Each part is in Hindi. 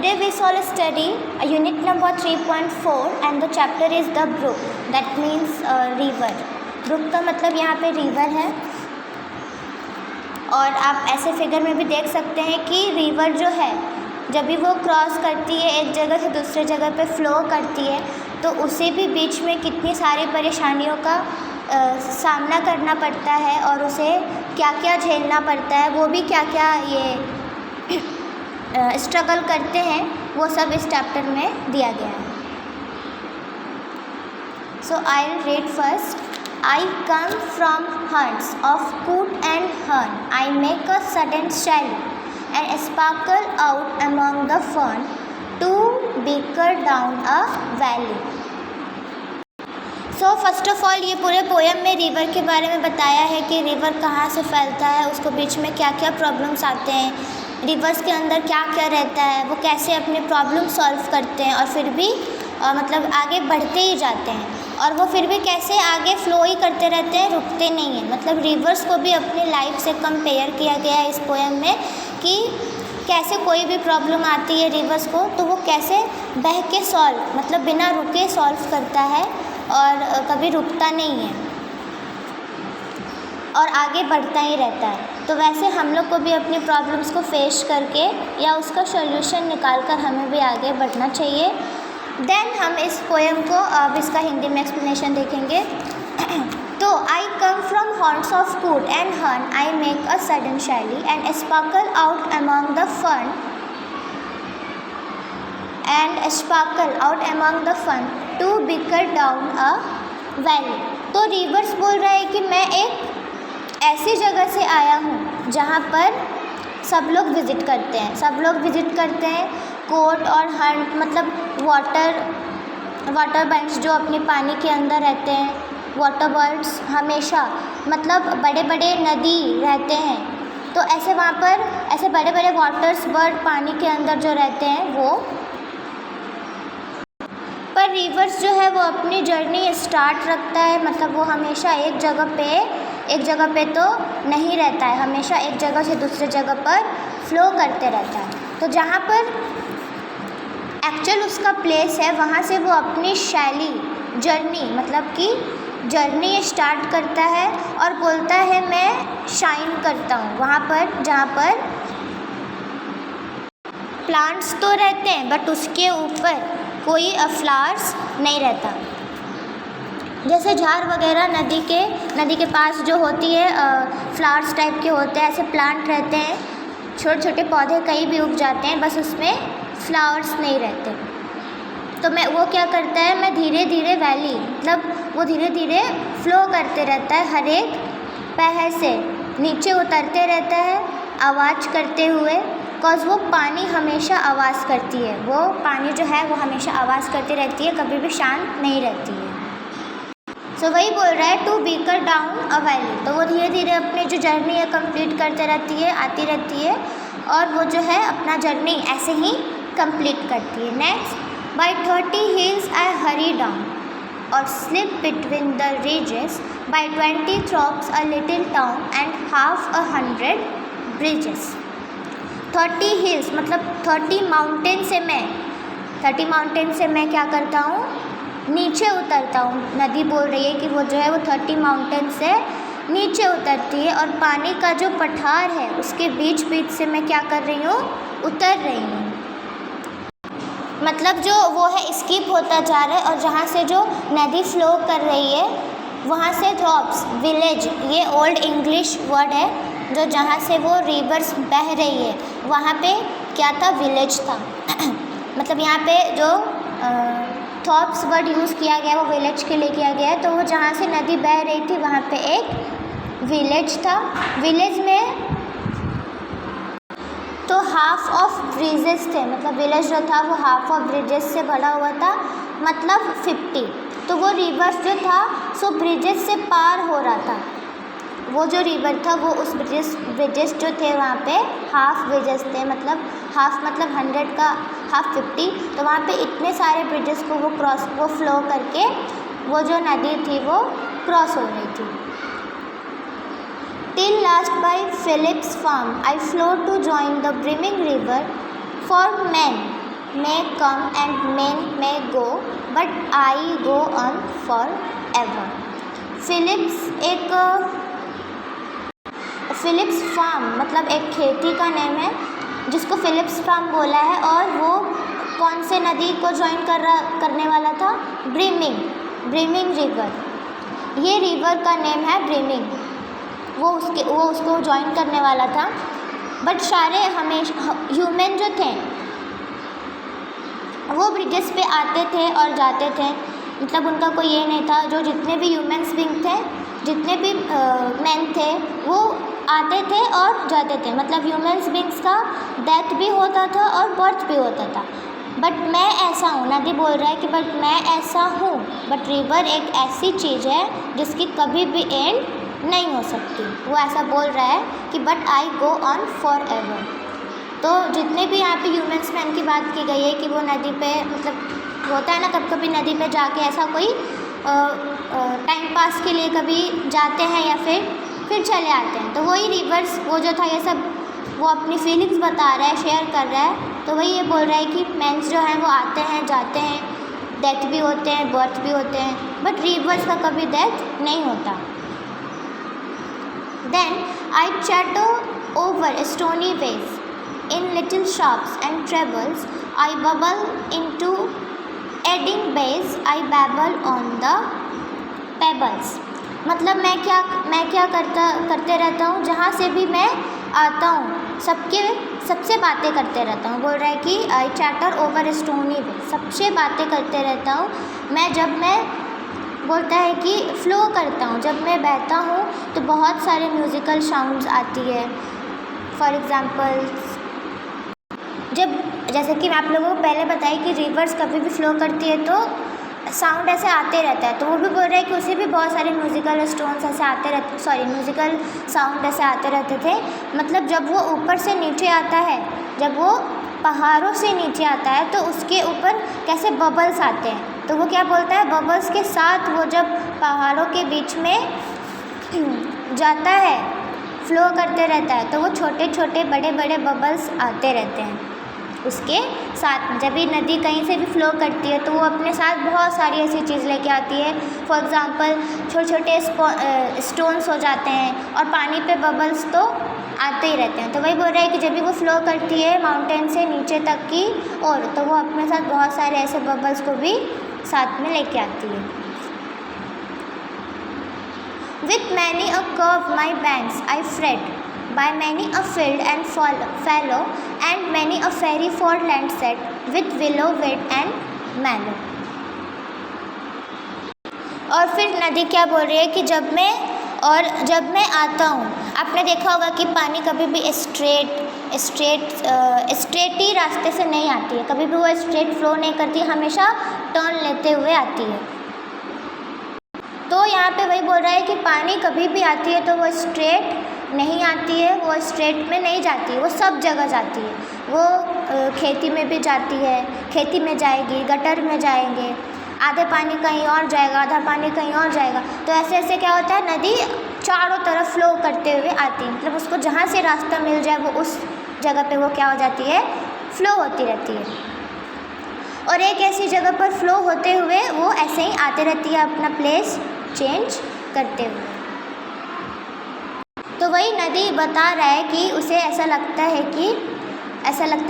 Today we shall study unit number 3.4 and the chapter is the brook, that means river. brook का मतलब यहाँ पे river है और आप ऐसे फिगर में भी देख सकते हैं कि river जो है जब भी वो क्रॉस करती है एक जगह से दूसरे जगह पे फ्लो करती है तो उसे भी बीच में कितनी सारी परेशानियों का सामना करना पड़ता है और उसे क्या क्या झेलना पड़ता है, वो भी क्या क्या ये स्ट्रगल करते हैं, वो सब इस चैप्टर में दिया गया है. So I will read first. I come from haunts of coot and hern. I make a sudden sally and sparkle out among the fern to bicker down a valley. So first of all ये पूरे पोएम में रिवर के बारे में बताया है कि रिवर कहाँ से फैलता है, उसको बीच में क्या क्या प्रॉब्लम्स आते हैं, रिवर्स के अंदर क्या क्या रहता है, वो कैसे अपने प्रॉब्लम सॉल्व करते हैं और फिर भी मतलब आगे बढ़ते ही जाते हैं और वो फिर भी कैसे आगे फ्लो ही करते रहते हैं, रुकते नहीं हैं. मतलब रिवर्स को भी अपनी लाइफ से कंपेयर किया गया है इस पोएम में कि कैसे कोई भी प्रॉब्लम आती है रिवर्स को तो वो कैसे बह के सॉल्व मतलब बिना रुके सॉल्व करता है और कभी रुकता नहीं है और आगे बढ़ता ही रहता है. तो वैसे हम लोग को भी अपनी प्रॉब्लम्स को फेस करके या उसका सॉल्यूशन निकाल कर हमें भी आगे बढ़ना चाहिए. देन हम इस पोएम को अब इसका हिंदी में एक्सप्लेनेशन देखेंगे. तो I come from horns of coot and hern. I make a sudden sally and sparkle out among the fern to bicker down a valley. तो रिवर्स बोल रहा है कि मैं एक ऐसी जगह से आया हूँ जहाँ पर सब लोग विज़िट करते हैं. कोट और हंट मतलब वाटर बर्ड्स जो अपने पानी के अंदर रहते हैं. वाटर बर्ड्स हमेशा मतलब बड़े बड़े नदी रहते हैं तो ऐसे वहाँ पर ऐसे बड़े बड़े वाटर्स बर्ड पानी के अंदर जो रहते हैं वो. पर रिवर्स जो है वो अपनी जर्नी स्टार्ट रखता है मतलब वो हमेशा एक जगह पे तो नहीं रहता है, हमेशा एक जगह से दूसरे जगह पर फ्लो करते रहता है. तो जहाँ पर एक्चुअल उसका प्लेस है वहाँ से वो अपनी शैली जर्नी मतलब कि जर्नी स्टार्ट करता है और बोलता है मैं शाइन करता हूँ वहाँ पर जहाँ पर प्लांट्स तो रहते हैं बट उसके ऊपर कोई फ्लावर्स नहीं रहता. जैसे झाड़ वगैरह नदी के पास जो होती है फ्लावर्स टाइप के होते हैं, ऐसे प्लांट रहते हैं, छोटे छोटे पौधे कहीं भी उग जाते हैं बस उसमें फ्लावर्स नहीं रहते. तो मैं वो क्या करता है मैं धीरे धीरे वैली मतलब वो धीरे धीरे फ्लो करते रहता है, हर एक पैर से नीचे उतरते रहता है आवाज़ करते हुए. बिकॉज़ वो पानी हमेशा आवाज़ करती है, वो पानी जो है वो हमेशा आवाज़ करती रहती है, कभी भी शांत नहीं रहती है. सो वही बोल रहा है to bicker down a valley. तो वो धीरे धीरे अपनी जो जर्नी है कंप्लीट करते रहती है, आती रहती है और वो जो है अपना जर्नी ऐसे ही कंप्लीट करती है. Next. By 30 hills I hurry down और slip between the ridges. By 20 thorps a little town and half 100 bridges. 30 hills मतलब 30 माउंटेन से मैं क्या करता हूँ नीचे उतरता हूँ. नदी बोल रही है कि वो जो है वो 30 माउंटेन से नीचे उतरती है और पानी का जो पठार है उसके बीच बीच से मैं क्या कर रही हूँ उतर रही हूँ. मतलब जो वो है स्किप होता जा रहा है और जहाँ से जो नदी फ्लो कर रही है वहाँ से थ्रॉप्स विलेज ये ओल्ड इंग्लिश वर्ड है जो जहाँ से वो रिवर्स बह रही है वहाँ पे क्या था विलेज था. मतलब यहाँ पे जो थॉप्स वर्ड यूज़ किया गया वो विलेज के लिए किया गया है. तो वो जहाँ से नदी बह रही थी वहाँ पे एक विलेज था. विलेज में तो हाफ ऑफ ब्रिजेस थे मतलब विलेज जो था वो हाफ ऑफ ब्रिजेस से भरा हुआ था मतलब 50. तो वो रिवर जो था सो ब्रिजेस से पार हो रहा था. वो जो रिवर था वो उस ब्रिजेस जो थे वहाँ पे हाफ ब्रिजेस थे मतलब हाफ मतलब 100 का हाफ 50. तो वहाँ पे इतने सारे ब्रिजेस को वो फ्लो करके वो जो नदी थी वो क्रॉस हो रही थी. Till last by Philip's farm, I flow to join the brimming river for men may come and men may go, but I go on forever. Philip's farm मतलब एक खेती का नेम है जिसको फिलिप्स फार्म बोला है, और वो कौन से नदी को ज्वाइन करने वाला था? ब्रीमिंग रिवर। ये रिवर का नेम है ब्रीमिंग। वो उसको ज्वाइन करने वाला था, बट सारे ह्यूमन जो थे वो ब्रिजेस पे आते थे और जाते थे, मतलब उनका कोई ये नहीं था। जो जितने भी ह्यूमन्स बीइंग थे, जितने भी मैन थे, वो आते थे और जाते थे। मतलब ह्यूमन्स बीइंग्स का डेथ भी होता था और बर्थ भी होता था। बट मैं ऐसा हूँ, नदी बोल रहा है कि बट मैं ऐसा हूँ। बट रिवर एक ऐसी चीज़ है जिसकी कभी भी एंड नहीं हो सकती। वो ऐसा बोल रहा है कि but I go on for ever. तो जितने भी यहाँ पे ह्यूमन्स मैन की बात की गई है कि वो नदी पे, मतलब होता है ना कभी कभी नदी पे जाके ऐसा कोई टाइम पास के लिए कभी जाते हैं या फिर चले आते हैं। तो वही रिवर्स, वो जो था ये सब वो अपनी फीलिंग्स बता रहा है, शेयर कर रहा है। तो वही ये बोल रहा है कि मैंस जो हैं वो आते हैं जाते हैं, डेथ भी होते हैं, बर्थ भी होते हैं, बट रिवर्स का कभी डेथ नहीं होता। Then I chatter over stony ways in little shops and trebles, I bubble into adding bays, I babble on the pebbles। मतलब मैं क्या करते रहता हूँ, जहाँ से भी मैं आता हूँ सबसे बातें करते रहता हूँ। बोल रहा है कि आई चैटर ओवर स्टोनी वे, सबसे बातें करते रहता हूँ मैं बोलता है कि फ्लो करता हूँ, जब मैं बहता हूँ तो बहुत सारे म्यूज़िकल साउंड्स आती है। फॉर एग्ज़ाम्पल, जैसे कि मैं आप लोगों को पहले बताई कि रिवर्स कभी भी फ्लो करती है तो साउंड ऐसे आते रहता है। तो वो भी बोल रहा है कि उसे भी बहुत सारे म्यूज़िकल स्टोन्स ऐसे म्यूज़िकल साउंड ऐसे आते रहते थे। मतलब जब वो ऊपर से नीचे आता है, जब वो पहाड़ों से नीचे आता है तो उसके ऊपर कैसे बबल्स आते हैं। तो वो क्या बोलता है, बबल्स के साथ वो जब पहाड़ों के बीच में जाता है, फ्लो करते रहता है, तो वो छोटे छोटे बड़े बड़े बबल्स आते रहते हैं उसके साथ में। जब भी नदी कहीं से भी फ्लो करती है तो वो अपने साथ बहुत सारी ऐसी चीज़ लेके आती है। फॉर एग्ज़ाम्पल छोटे छोटे स्टोन्स हो जाते हैं और पानी पे बबल्स तो आते ही रहते हैं। तो वही बोल रहा है कि जब भी वो फ्लो करती है माउंटेन से नीचे तक की और, तो वो अपने साथ बहुत सारे ऐसे बबल्स को भी साथ में लेके आती है। With many a curve my banks I fret, by many a field and fallow, and many a fairy foreland set, with willow, weed and mallow। और फिर नदी क्या बोल रही है कि जब मैं आता हूँ, आपने देखा होगा कि पानी कभी भी स्ट्रेट ही रास्ते से नहीं आती है, कभी भी वो स्ट्रेट फ्लो नहीं करती, हमेशा टर्न लेते हुए आती है। तो यहाँ पे वही बोल रहा है कि पानी कभी भी आती है तो वो स्ट्रेट नहीं आती है, वो स्ट्रेट में नहीं जाती है, वो सब जगह जाती है। वो खेती में भी जाती है, खेती में जाएगी, गटर में जाएंगे, आधे पानी कहीं और जाएगा, आधा पानी कहीं और जाएगा। तो ऐसे ऐसे क्या होता है, नदी चारों तरफ फ्लो करते हुए आती है। मतलब उसको जहाँ से रास्ता मिल जाए वो उस जगह पे वो क्या हो जाती है, फ्लो होती रहती है। और एक ऐसी जगह पर फ्लो होते हुए वो ऐसे ही आते रहती है, अपना प्लेस चेंज करते हुए। तो वही नदी बता रहा है कि उसे ऐसा लगता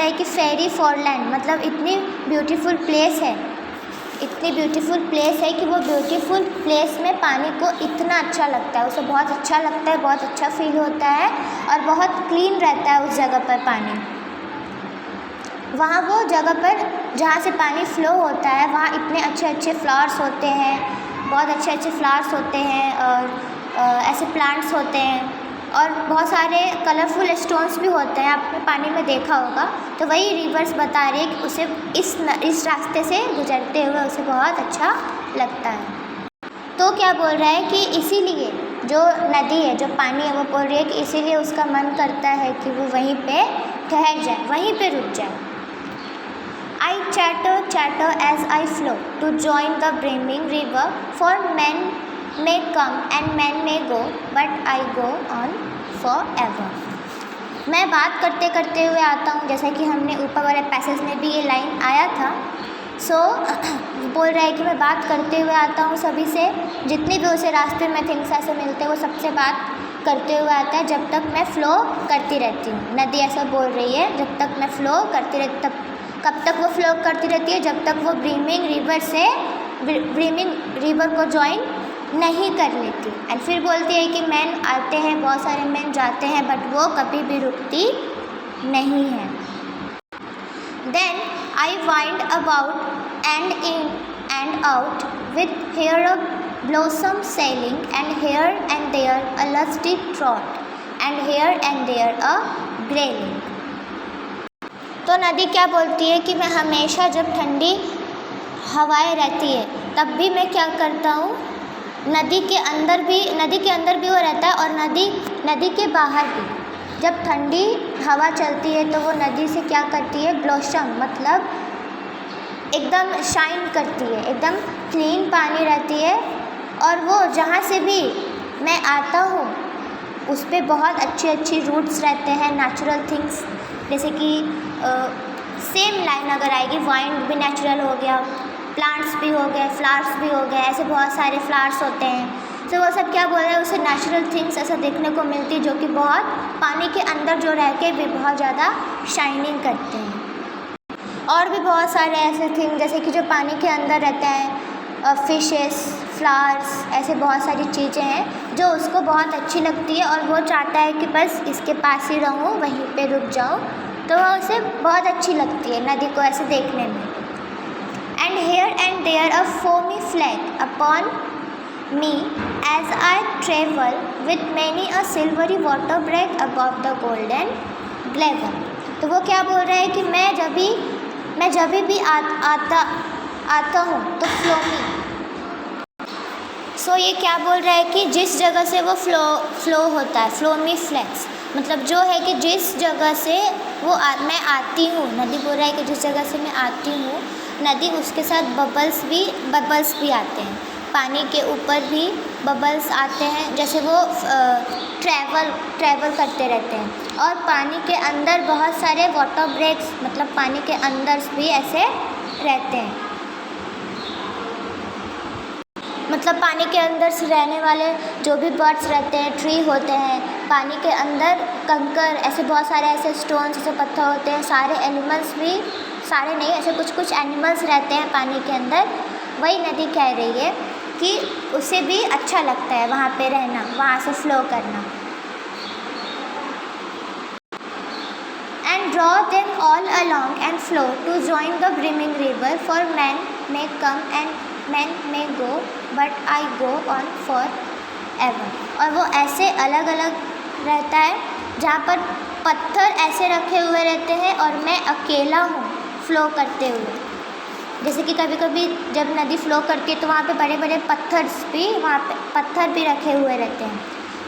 है कि फेरी फॉरलैंड, मतलब इतनी ब्यूटीफुल प्लेस है, इतनी ब्यूटीफुल प्लेस है कि वो ब्यूटीफुल प्लेस में पानी को इतना अच्छा लगता है, उसे बहुत अच्छा लगता है, बहुत अच्छा फील होता है और बहुत क्लीन रहता है उस जगह पर पानी। वहाँ वो जगह पर जहाँ से पानी फ्लो होता है वहाँ इतने अच्छे अच्छे फ्लावर्स होते हैं, बहुत अच्छे अच्छे फ्लावर्स होते हैं और ऐसे प्लांट्स होते हैं और बहुत सारे कलरफुल स्टोन्स भी होते हैं, आपने पानी में देखा होगा। तो वही रिवर्स बता रही है कि उसे इस रास्ते से गुजरते हुए उसे बहुत अच्छा लगता है। तो क्या बोल रहा है कि इसीलिए जो नदी है, जो पानी है, वो बोल रही है कि इसीलिए उसका मन करता है कि वो वहीं पे ठहर जाए, वहीं पे रुक जाए। I chatter as I flow to join the brimming river, for men may come and men may go, but I go on forever। मैं बात करते करते हुए आता हूँ, जैसा कि हमने ऊपर वाले पैसेज में भी ये लाइन आया था। बोल रहा है कि मैं बात करते हुए आता हूँ सभी से, जितनी भी उसे रास्ते में थिंग्स ऐसे मिलते हैं वो सबसे बात करते हुए आता है, जब तक मैं फ़्लो करती रहती हूँ। नदी ऐसा बोल रही है, जब तक मैं फ़्लो करती रहती, तब कब तक वो फ़्लो करती रहती है? जब तक वो ब्रीमिंग रिवर को ज्वाइन नहीं कर लेती। एंड फिर बोलती है कि मैन आते हैं, बहुत सारे मैन जाते हैं, बट वो कभी भी रुकती नहीं है। Then I wind about and in and out with here a blossom sailing and here and there a lusty trout and here and there a grayling. तो नदी क्या बोलती है कि मैं हमेशा जब ठंडी हवाएं रहती है तब भी मैं क्या करता हूँ, नदी के अंदर भी वो रहता है, और नदी के बाहर भी जब ठंडी हवा चलती है तो वो नदी से क्या करती है, ब्लॉसम मतलब एकदम शाइन करती है, एकदम क्लीन पानी रहती है। और वो जहाँ से भी मैं आता हूँ उस पर बहुत अच्छी रूट्स रहते हैं, नेचुरल थिंग्स, जैसे कि सेम लाइन अगर आएगी, वाइंड भी नेचुरल हो गया, प्लांट्स भी हो गए, फ्लावर्स भी हो गए, ऐसे बहुत सारे फ्लावर्स होते हैं। तो वो सब क्या बोल रहे हैं, उसे नेचुरल थिंग्स ऐसा देखने को मिलती है जो कि बहुत पानी के अंदर जो रह के भी बहुत ज़्यादा शाइनिंग करते हैं। और भी बहुत सारे ऐसे थिंग जैसे कि जो पानी के अंदर रहते हैं, फिशेस, फ्लावर्स, ऐसे बहुत सारी चीज़ें हैं जो उसको बहुत अच्छी लगती है, और वो चाहता है कि बस इसके पास ही रहूँ, वहीं पे रुक जाऊँ। तो वो उसे बहुत अच्छी लगती है नदी को ऐसे देखने में। And here and there a foamy flag upon me as I travel with many a silvery water break above the golden glamour। तो वो क्या बोल रहा है कि मैं जब भी आता हूँ तो ये क्या बोल रहा है कि जिस जगह से वो फ्लो होता है, फ्लोमी फ्लैग्स मतलब जो है कि जिस जगह से मैं आती हूँ, नदी बोल रहा है कि जिस जगह से मैं आती हूँ नदी, उसके साथ बबल्स भी आते हैं, पानी के ऊपर भी बबल्स आते हैं, जैसे वो ट्रैवल करते रहते हैं। और पानी के अंदर बहुत सारे वाटर ब्रेक्स मतलब पानी के अंदर भी ऐसे रहते हैं, मतलब पानी के अंदर से रहने वाले जो भी बर्ड्स रहते हैं, ट्री होते हैं, पानी के अंदर कंकर, ऐसे बहुत सारे ऐसे स्टोन्स, ऐसे पत्थर होते हैं, सारे एनिमल्स भी, सारे नहीं, ऐसे कुछ एनिमल्स रहते हैं पानी के अंदर। वही नदी कह रही है कि उसे भी अच्छा लगता है वहाँ पे रहना, वहाँ से फ्लो करना। And draw them all along and flow to join the brimming river, for man may come and man may go but I go on forever. और वो ऐसे अलग अलग रहता है जहाँ पर पत्थर ऐसे रखे हुए रहते हैं और मैं अकेला हूँ फ़्लो करते हुए। जैसे कि कभी कभी जब नदी फ़्लो करती है तो वहाँ पे बड़े बड़े पत्थर भी रखे हुए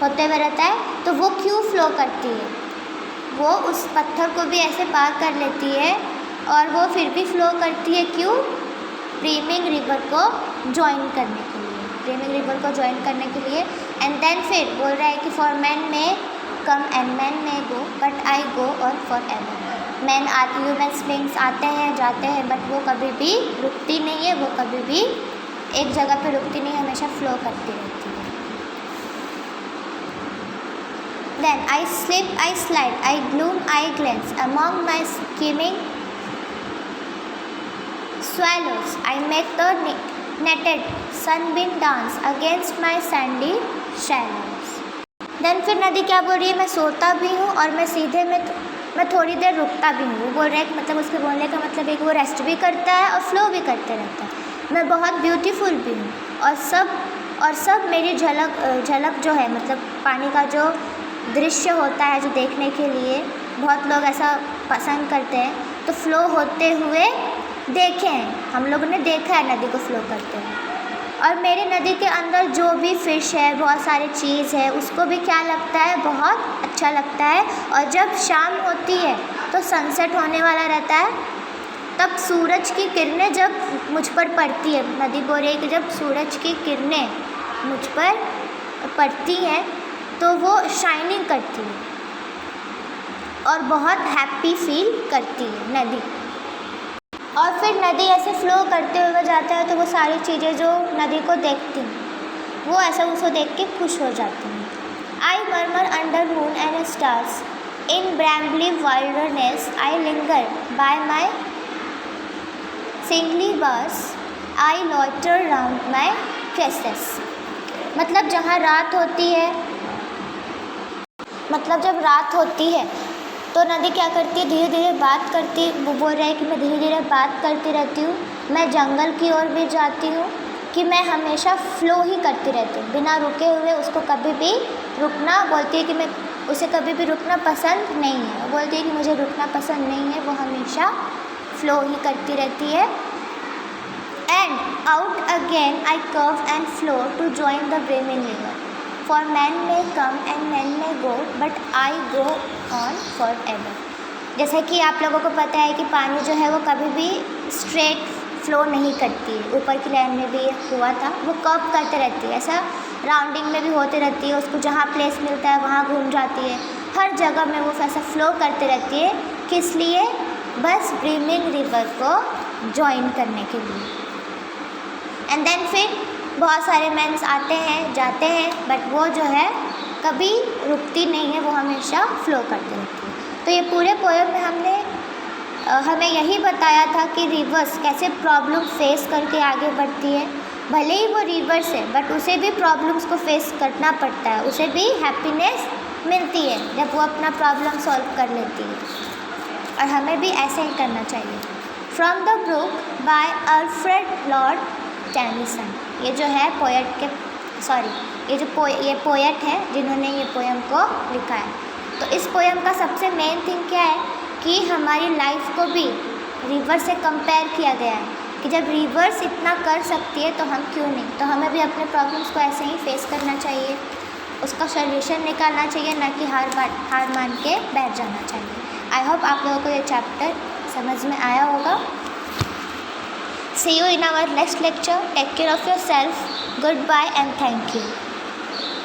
होते हुए रहता है। तो वो क्यों फ़्लो करती है, वो उस पत्थर को भी ऐसे पार कर लेती है और वो फिर भी फ़्लो करती है, क्यों? ब्रीमिंग रिवर को ज्वाइन करने के लिए। एंड देन फिर बोल रहा है कि फॉर मैन में कम एंड मैन में गो but I go on for ever. Humans beings आते हैं जाते हैं बट वो कभी भी रुकती नहीं है, वो कभी भी एक जगह पे रुकती नहीं, हमेशा फ्लो करती रहती है। Then I slip I slide I gloom I glance among my skimming swallows, I make the netted sunbeam dance against my sandy shallows। Then फिर नदी क्या बोल रही है, मैं सोता भी हूँ और मैं थोड़ी देर रुकता भी हूँ। वो बोल रहा है कि मतलब उसके बोलने का मतलब है कि वो रेस्ट भी करता है और फ्लो भी करते रहता है। मैं बहुत ब्यूटीफुल भी हूँ और सब मेरी झलक जो है, मतलब पानी का जो दृश्य होता है जो देखने के लिए बहुत लोग ऐसा पसंद करते हैं। तो फ्लो होते हुए देखे हैं, हम लोगों ने देखा है नदी को फ्लो करते हैं। और मेरी नदी के अंदर जो भी फ़िश है, बहुत सारी चीज़ है, उसको भी क्या लगता है, बहुत अच्छा लगता है। और जब शाम होती है तो सनसेट होने वाला रहता है, तब सूरज की किरणें जब मुझ पर पड़ती है, नदी बोल रही है कि जब सूरज की किरणें मुझ पर पड़ती हैं तो वो शाइनिंग करती है। और बहुत हैप्पी फील करती है नदी। और फिर नदी ऐसे फ्लो करते हुए जाता है तो वो सारी चीज़ें जो नदी को देखती हैं वो ऐसा उसको देख के खुश हो जाती हैं। I murmur under moon and stars in brambly wilderness I linger by my shingly bars I loiter round my क्रेसेस। मतलब जहाँ रात होती है, मतलब जब रात होती है तो नदी क्या करती है, धीरे धीरे बात करती, वो बोल रहा है कि मैं धीरे धीरे बात करती रहती हूँ, मैं जंगल की ओर भी जाती हूँ, कि मैं हमेशा फ़्लो ही करती रहती हूँ बिना रुके हुए। उसको कभी भी रुकना, बोलती है कि मैं उसे कभी भी रुकना पसंद नहीं है, वो बोलती है कि मुझे रुकना पसंद नहीं है, वो हमेशा फ़्लो ही करती रहती है। And out again I curve and flow to join the brimming river, for man may come and man may go but I go on forever. जैसा कि आप लोगों को पता है कि पानी जो है वो कभी भी स्ट्रेट फ्लो नहीं करती है, ऊपर की लाइन में भी हुआ था, वो कर्व करते रहती है, ऐसा राउंडिंग में भी होती रहती है, उसको जहाँ प्लेस मिलता है वहाँ घूम जाती है, हर जगह में वो ऐसा फ्लो करते रहती है। किस लिए? बस ब्रीमिंग रिवर को ज्वाइन करने के लिए। एंड देन फिर बहुत सारे मैन्स आते हैं जाते हैं, बट वो जो है कभी रुकती नहीं है, वो हमेशा फ्लो करती रहती है। तो ये पूरे पोएम में हमने हमें यही बताया था कि रिवर्स कैसे प्रॉब्लम फेस करके आगे बढ़ती है। भले ही वो रिवर्स है बट उसे भी प्रॉब्लम्स को फेस करना पड़ता है, उसे भी हैप्पीनेस मिलती है जब वो अपना प्रॉब्लम सॉल्व कर लेती है, और हमें भी ऐसे ही करना चाहिए। From the brook by Alfred Lord Tennyson. ये जो है पोएट के ये पोएट है जिन्होंने ये पोएम को लिखा है। तो इस पोएम का सबसे मेन थिंग क्या है कि हमारी लाइफ को भी रिवर से कंपेयर किया गया है कि जब रिवर्स इतना कर सकती है तो हम क्यों नहीं। तो हमें भी अपने प्रॉब्लम्स को ऐसे ही फेस करना चाहिए, उसका सॉल्यूशन निकालना चाहिए, ना कि हार मान के बैठ जाना चाहिए। आई होप आप लोगों को ये चैप्टर समझ में आया होगा। See you in our next lecture. Take care of yourself. Goodbye and thank you.